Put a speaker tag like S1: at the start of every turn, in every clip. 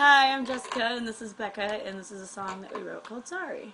S1: Hi, I'm Jessica, and this is Becca, and this is a song that we wrote called Sorry.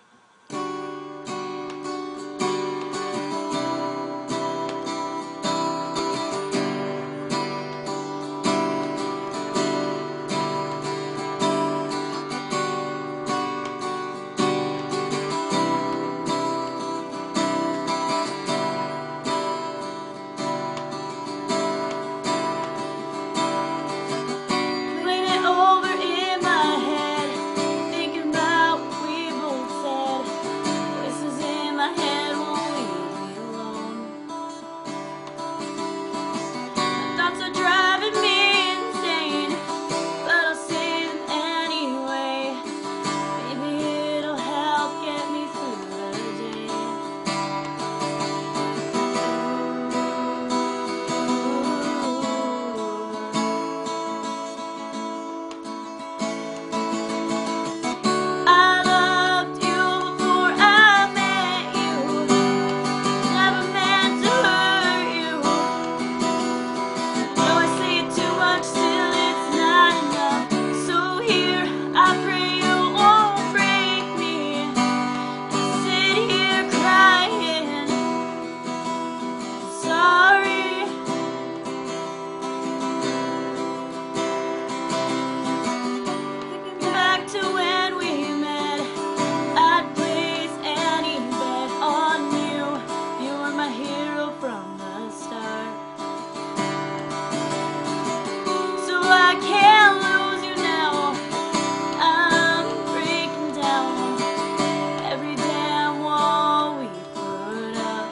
S2: I can't lose you now. I'm breaking down every damn wall we put up.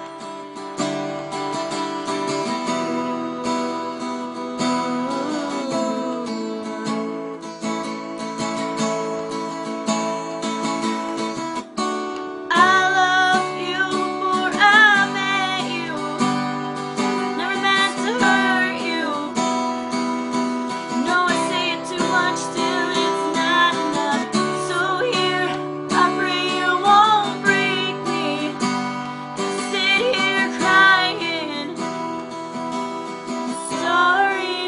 S2: I love you before I met you. Never meant to hurt you. No, I say it too much till it's not enough. So here, I pray you won't break me. I sit here crying, sorry.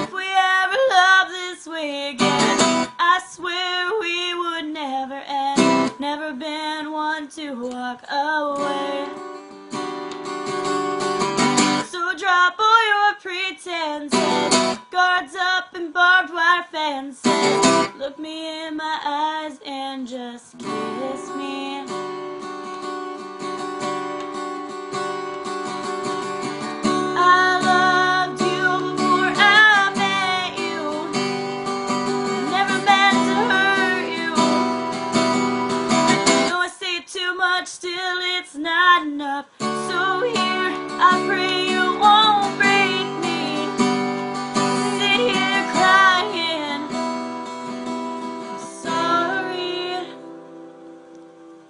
S2: If we ever love this way again, I swear we would never end. Never been one to walk away. So drop all your pretenses, guards up and barbed wire fences. Look me in my eyes and just kiss me. I loved you before I met you. Never meant to hurt you. No, I say it too much, still it's not enough. So here, I pray you won't break me. Sit here crying, I'm sorry.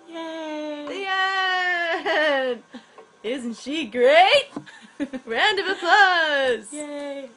S2: Yay!
S1: The end! Isn't she great? Round of applause!
S2: Yay!